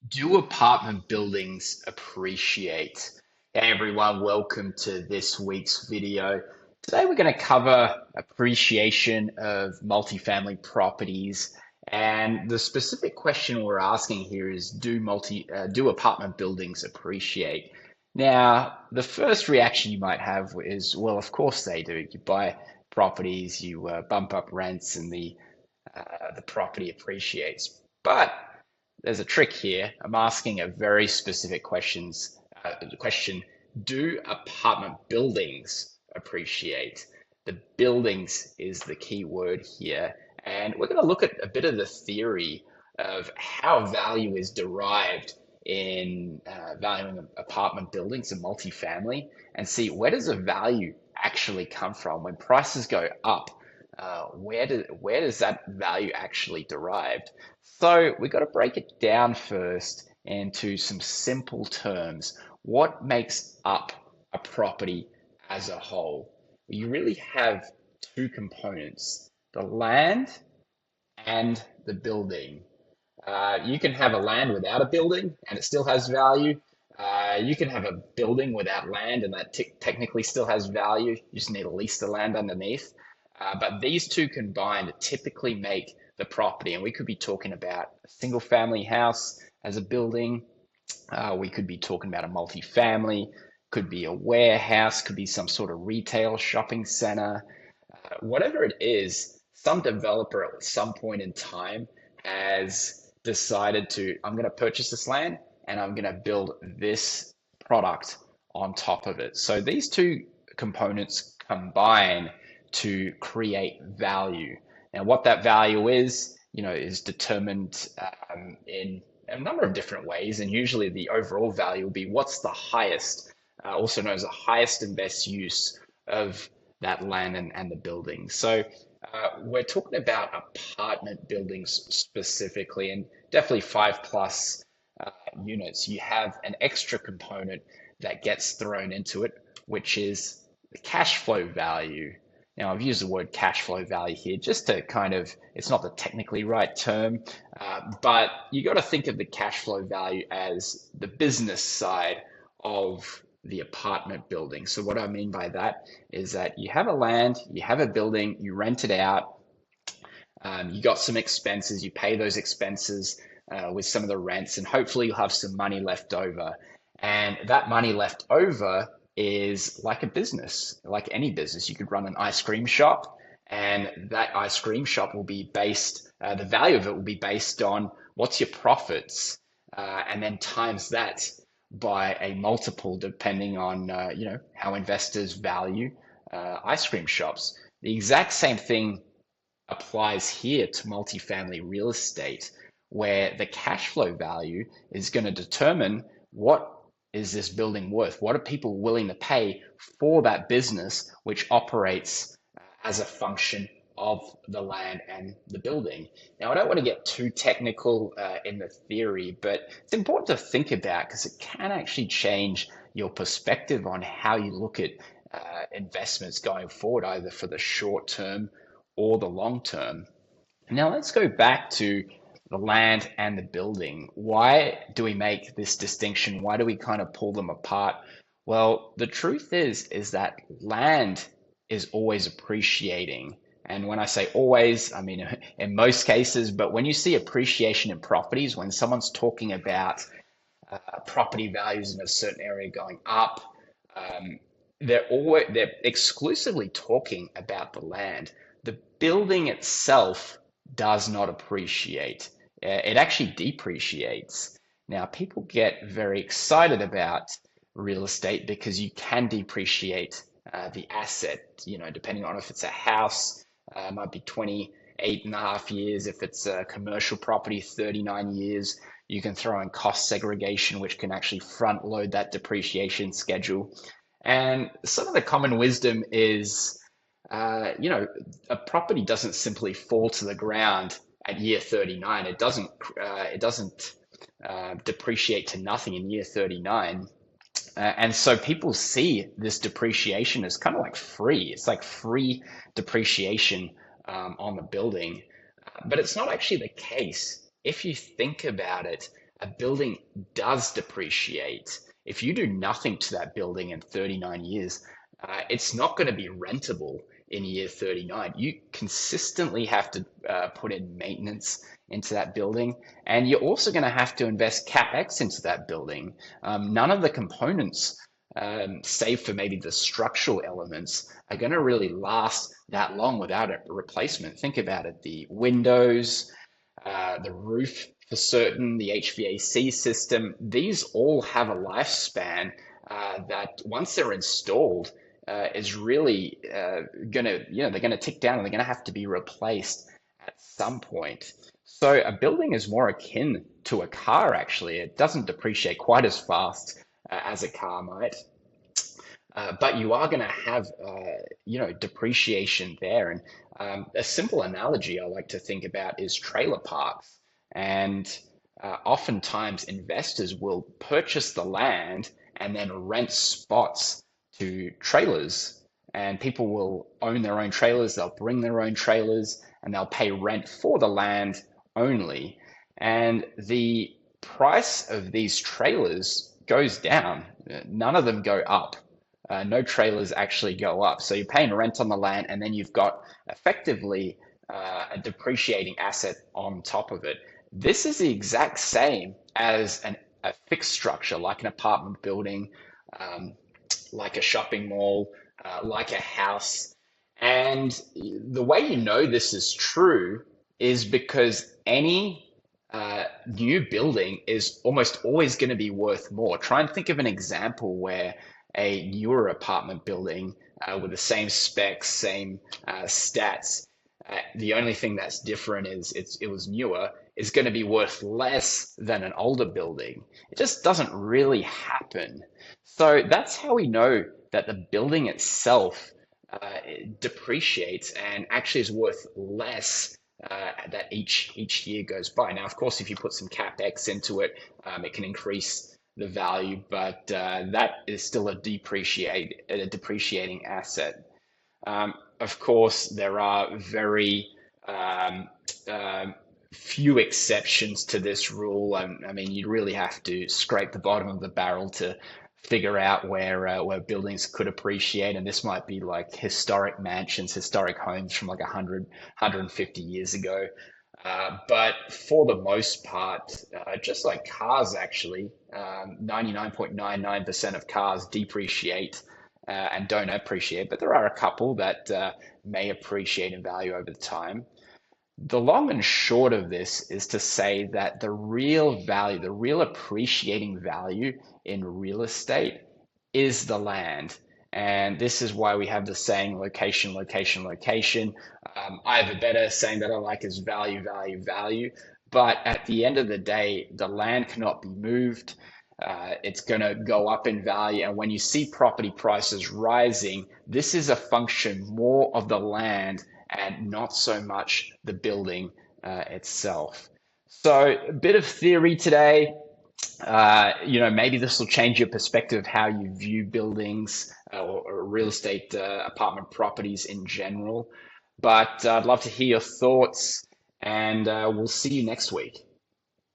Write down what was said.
Do apartment buildings appreciate? Hey everyone, welcome to this week's video. Today we're going to cover appreciation of multifamily properties, and the specific question we're asking here is do apartment buildings appreciate? Now, the first reaction you might have is, well, of course they do. You buy properties, you bump up rents, and the property appreciates. But there's a trick here. I'm asking a very specific question. Do apartment buildings appreciate? The buildings is the key word here. And we're going to look at a bit of the theory of how value is derived in valuing apartment buildings and multifamily and see where does the value actually come from when prices go up. Where does that value actually derive? So we got to break it down first into some simple terms. What makes up a property as a whole? You really have two components, the land and the building. You can have a land without a building and it still has value. You can have a building without land and that technically still has value. You just need to lease the land underneath. But these two combined typically make the property. And we could be talking about a single family house as a building. We could be talking about a multifamily, could be a warehouse, could be some sort of retail shopping center. Whatever it is, some developer at some point in time has decided to, I'm going to purchase this land and I'm going to build this product on top of it. So these two components combine to create value. And what that value is determined in a number of different ways. And usually the overall value will be what's the highest, also known as the highest and best use of that land and the building. So we're talking about apartment buildings specifically, and definitely five plus units. You have an extra component that gets thrown into it, which is the cash flow value. Now, I've used the word cash flow value here just to kind of, it's not the technically right term, but you got to think of the cash flow value as the business side of the apartment building. So what I mean by that is that you have a land, you have a building, you rent it out, you got some expenses, you pay those expenses with some of the rents, and hopefully you'll have some money left over. And that money left over is like a business, like any business. You could run an ice cream shop, and that ice cream shop will be based, the value of it will be based on what's your profits, and then times that by a multiple depending on how investors value ice cream shops. The exact same thing applies here to multifamily real estate, where the cash flow value is going to determine what is this building worth? What are people willing to pay for that business, which operates as a function of the land and the building? Now, I don't want to get too technical in the theory, but it's important to think about because it can actually change your perspective on how you look at investments going forward, either for the short term or the long term. Now, let's go back to the land and the building. Why do we make this distinction? Why do we kind of pull them apart? Well, the truth is that land is always appreciating. And when I say always, I mean in most cases, but when you see appreciation in properties, when someone's talking about property values in a certain area going up, they're exclusively talking about the land. The building itself does not appreciate. It actually depreciates. Now, people get very excited about real estate because you can depreciate the asset, depending on if it's a house, it might be 28 and a half years. If it's a commercial property, 39 years. You can throw in cost segregation, which can actually front load that depreciation schedule. And some of the common wisdom is, a property doesn't simply fall to the ground at year 39. It doesn't depreciate to nothing in year 39. And so people see this depreciation as kind of like free. It's like free depreciation on the building. But it's not actually the case. If you think about it, a building does depreciate. If you do nothing to that building in 39 years, it's not going to be rentable in year 39. You consistently have to put in maintenance into that building, and you're also going to have to invest capex into that building. None of the components, save for maybe the structural elements, are going to really last that long without a replacement. Think about it: the windows, the roof for certain, the HVAC system, these all have a lifespan that once they're installed is really gonna, they're gonna tick down and they're gonna have to be replaced at some point. So a building is more akin to a car, actually. It doesn't depreciate quite as fast as a car might. But you are going to have, depreciation there. And a simple analogy I like to think about is trailer parks. And oftentimes investors will purchase the land and then rent spots to trailers. And people will own their own trailers, they'll bring their own trailers, and they'll pay rent for the land only. And the price of these trailers goes down. None of them go up. No trailers actually go up. So you're paying rent on the land, and then you've got effectively a depreciating asset on top of it. This is the exact same as a fixed structure, like an apartment building, like a shopping mall, like a house. And the way you know this is true is because any new building is almost always going to be worth more. Try and think of an example where a newer apartment building with the same specs, same stats. The only thing that's different is it was newer, is going to be worth less than an older building. It just doesn't really happen. So that's how we know that the building itself depreciates and actually is worth less that each year goes by. Now, of course, if you put some capex into it, it can increase the value, but that is still a depreciating asset. Of course, there are very few exceptions to this rule. I mean, you really have to scrape the bottom of the barrel to figure out where buildings could appreciate, and this might be like historic mansions, historic homes from like 150 years ago. But for the most part, just like cars, actually, 99.99% of cars depreciate and don't appreciate, but there are a couple that may appreciate in value over time. The long and short of this is to say that the real value, the real appreciating value in real estate is the land. And this is why we have the saying location, location, location. I have a better saying that I like is value, value, value. But at the end of the day, the land cannot be moved. It's going to go up in value. And when you see property prices rising, this is a function more of the land and not so much the building itself. So a bit of theory today. Maybe this will change your perspective of how you view buildings or real estate apartment properties in general. But I'd love to hear your thoughts, and we'll see you next week.